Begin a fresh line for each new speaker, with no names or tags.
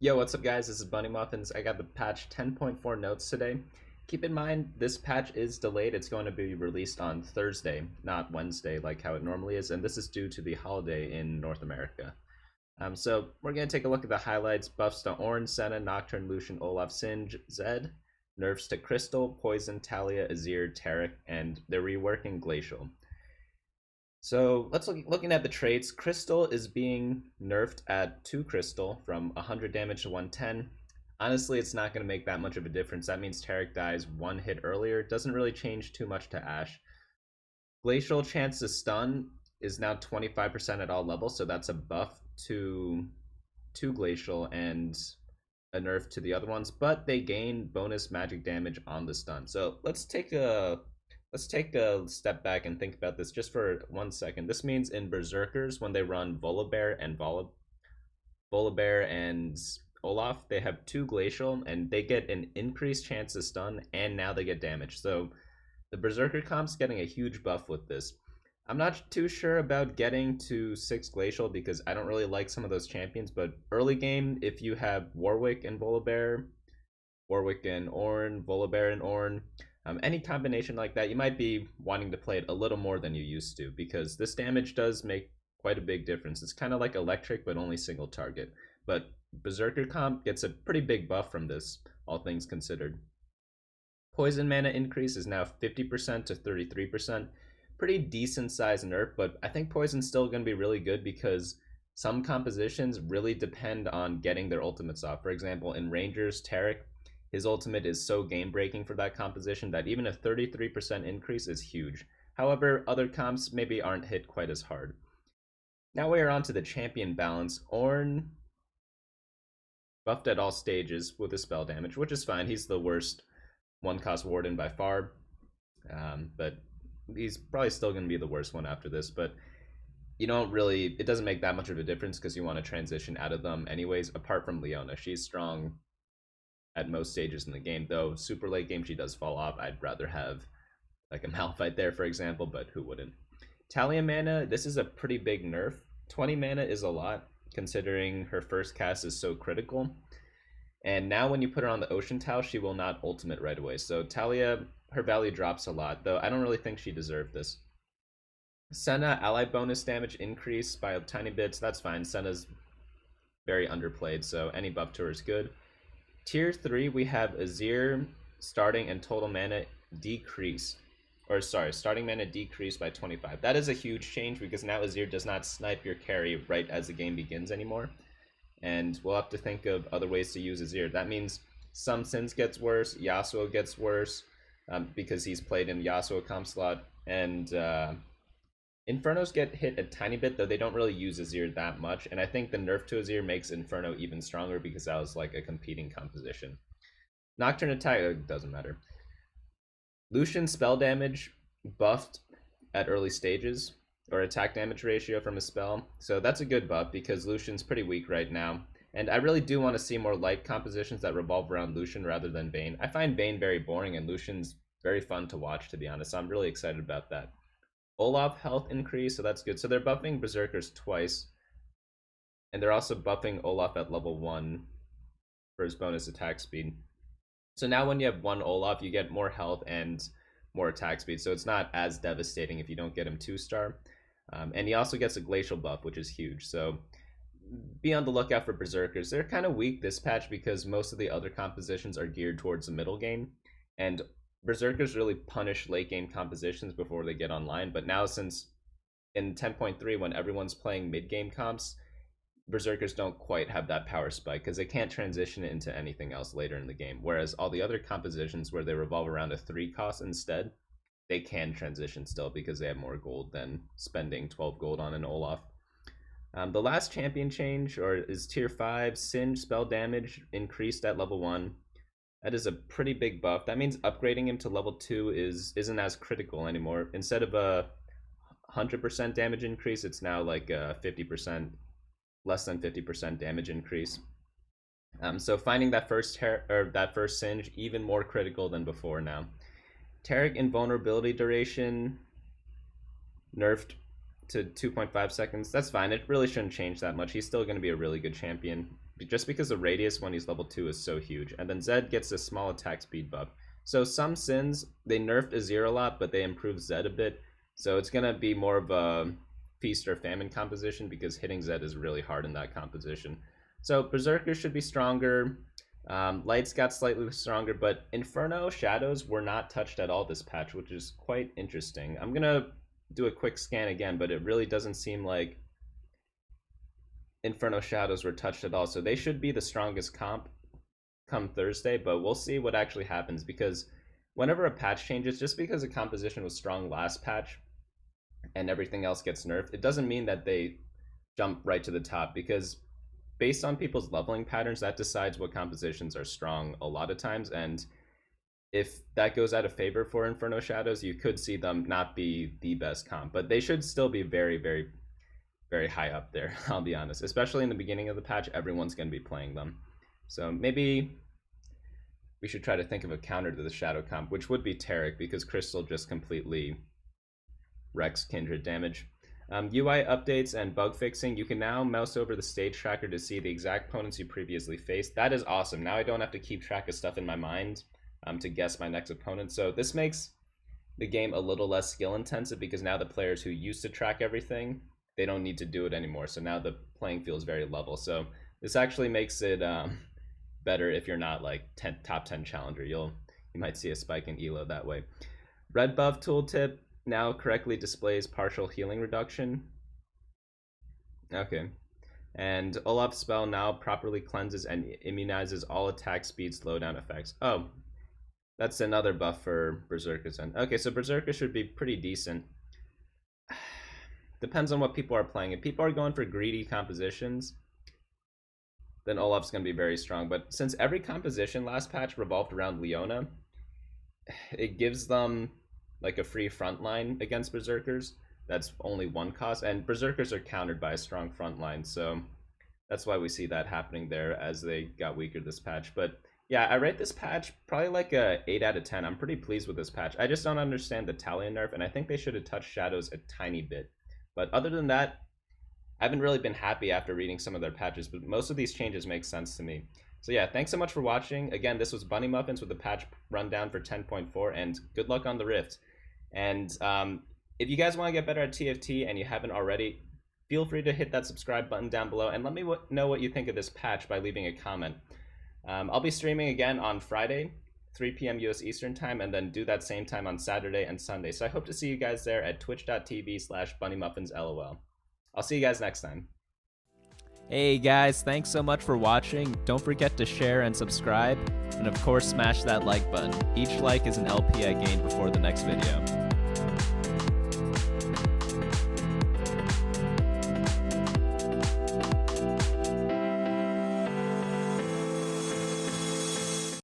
Yo, what's up guys? This is Bunny Muffins. I got the patch 10.4 notes today. Keep in mind, this patch is delayed. It's going to be released on Thursday, not Wednesday like how it normally is, and this is due to the holiday in North America. So we're going to take a look at the highlights. Buffs to Ornn, Senna, Nocturne, Lucian, Olaf, Singed, Zed. Nerfs to Crystal, Poison, Talia, Azir, Taric, and they're reworking Glacial. So let's looking at the traits. Crystal is being nerfed at 2 Crystal from 100 damage to 110. Honestly, it's not going to make that much of a difference. That means Taric dies 1 hit earlier. It doesn't really change too much to Ashe. Glacial chance to stun is now 25% at all levels, so that's a buff to Glacial and a nerf to the other ones, but they gain bonus magic damage on the stun. So let's take a step back and think about this just for 1 second. This means in Berserkers, when they run Volibear and Olaf, they have 2 Glacial, and they get an increased chance to stun, and now they get damage. So the Berserker comp's getting a huge buff with this. I'm not too sure about getting to 6 Glacial because I don't really like some of those champions, but early game, if you have Warwick and Volibear, Warwick and Ornn, Volibear and Ornn, any combination like that, you might be wanting to play it a little more than you used to because this damage does make quite a big difference. It's kind of like electric, but only single target. But Berserker comp gets a pretty big buff from this, all things considered. Poison mana increase is now 50% to 33%. Pretty decent size nerf, but I think Poison's still going to be really good because some compositions really depend on getting their ultimates off. For example, in Rangers, Taric, his ultimate is so game breaking for that composition that even a 33% increase is huge. However, other comps maybe aren't hit quite as hard. Now we are on to the champion balance. Ornn buffed at all stages with his spell damage, which is fine. He's the worst one-cost warden by far, but he's probably still going to be the worst one after this. But you don't really, it doesn't make that much of a difference because you want to transition out of them anyways, apart from Leona. She's strong at most stages in the game, though super late game she does fall off. I'd rather have like a Malphite there, for example, but who wouldn't? Talia mana, this is a pretty big nerf. 20 mana is a lot, considering her first cast is so critical. And now when you put her on the Ocean Tau, she will not ultimate right away. So Talia, her value drops a lot, though I don't really think she deserved this. Senna, ally bonus damage increase by a tiny bit, so that's fine. Senna's very underplayed, so any buff to her is good. Tier 3, we have Azir starting and total mana decrease. Or sorry, starting mana decrease by 25. That is a huge change because now Azir does not snipe your carry right as the game begins anymore. And we'll have to think of other ways to use Azir. That means some Sins gets worse, Yasuo gets worse, because he's played in the Yasuo comp slot, and Infernos get hit a tiny bit, though they don't really use Azir that much, and I think the nerf to Azir makes Inferno even stronger because that was like a competing composition. Nocturne attack doesn't matter. Lucian spell damage buffed at early stages, or attack damage ratio from a spell, so that's a good buff because Lucian's pretty weak right now. And I really do want to see more light compositions that revolve around Lucian rather than Vayne. I find Vayne very boring and Lucian's very fun to watch, to be honest, so I'm really excited about that. Olaf health increase, so that's good. So they're buffing Berserkers twice. And they're also buffing Olaf at level 1 for his bonus attack speed. So now when you have one Olaf, you get more health and more attack speed. So it's not as devastating if you don't get him 2-star. And he also gets a Glacial buff, which is huge. So be on the lookout for Berserkers. They're kind of weak this patch because most of the other compositions are geared towards the middle game. And Berserkers really punish late game compositions before they get online, but now since in 10.3 when everyone's playing mid game comps, Berserkers don't quite have that power spike because they can't transition it into anything else later in the game, whereas all the other compositions where they revolve around a 3 cost instead, they can transition still because they have more gold than spending 12 gold on an Olaf. The last champion change is tier 5, Singe spell damage increased at level 1. That is a pretty big buff. That means upgrading him to level 2 isn't as critical anymore. Instead of a 100% damage increase, it's now like a 50%, less than 50% damage increase. So finding that first Singe even more critical than before now. Taric invulnerability duration nerfed to 2.5 seconds. That's fine. It really shouldn't change that much. He's still going to be a really good champion. just because the radius when he's level 2 is so huge. And then Zed gets a small attack speed buff. So some Sins, they nerfed Azir a lot, but they improved Zed a bit. So it's going to be more of a feast or famine composition because hitting Zed is really hard in that composition. So Berserkers should be stronger. Lights got slightly stronger, but Inferno Shadows were not touched at all this patch, which is quite interesting. I'm going to do a quick scan again, but it really doesn't seem like Inferno Shadows were touched at all. So they should be the strongest comp come Thursday, but we'll see what actually happens because whenever a patch changes, just because a composition was strong last patch and everything else gets nerfed, it doesn't mean that they jump right to the top because based on people's leveling patterns, that decides what compositions are strong a lot of times. And if that goes out of favor for Inferno Shadows, you could see them not be the best comp, but they should still be very, very, very high up there, I'll be honest. Especially in the beginning of the patch, everyone's going to be playing them. So maybe we should try to think of a counter to the Shadow comp, which would be Taric, because Crystal just completely wrecks Kindred damage. UI updates and bug fixing. You can now mouse over the stage tracker to see the exact opponents you previously faced. That is awesome. Now I don't have to keep track of stuff in my mind to guess my next opponent. So this makes the game a little less skill intensive because now the players who used to track everything, they don't need to do it anymore. So now the playing field is very level. So this actually makes it better if you're not like top 10 challenger. You might see a spike in elo that way. Red buff tooltip now correctly displays partial healing reduction. Okay. And Olaf's spell now properly cleanses and immunizes all attack speed slowdown effects. Oh, that's another buff for Berserkers then. Okay, so Berserkers should be pretty decent. Depends on what people are playing. If people are going for greedy compositions, then Olaf's going to be very strong. But since every composition last patch revolved around Leona, it gives them like a free front line against Berserkers. That's only one cost, and Berserkers are countered by a strong front line, so that's why we see that happening there as they got weaker this patch. But yeah, I rate this patch probably like a 8 out of 10. I'm pretty pleased with this patch. I just don't understand the Talion nerf, and I think they should have touched Shadows a tiny bit. But other than that, I haven't really been happy after reading some of their patches, but most of these changes make sense to me. So yeah, thanks so much for watching. Again, this was Bunny Muffins with the patch rundown for 10.4, and good luck on the Rift. And if you guys want to get better at TFT and you haven't already, feel free to hit that subscribe button down below and let me know what you think of this patch by leaving a comment. I'll be streaming again on Friday, 3 p.m. US Eastern Time, and then do that same time on Saturday and Sunday. So I hope to see you guys there at twitch.tv/bunnymuffinslol. I'll see you guys next time. Hey guys, thanks so much for watching. Don't forget to share and subscribe, and of course smash that like button. Each like is an LP I gain before the next video.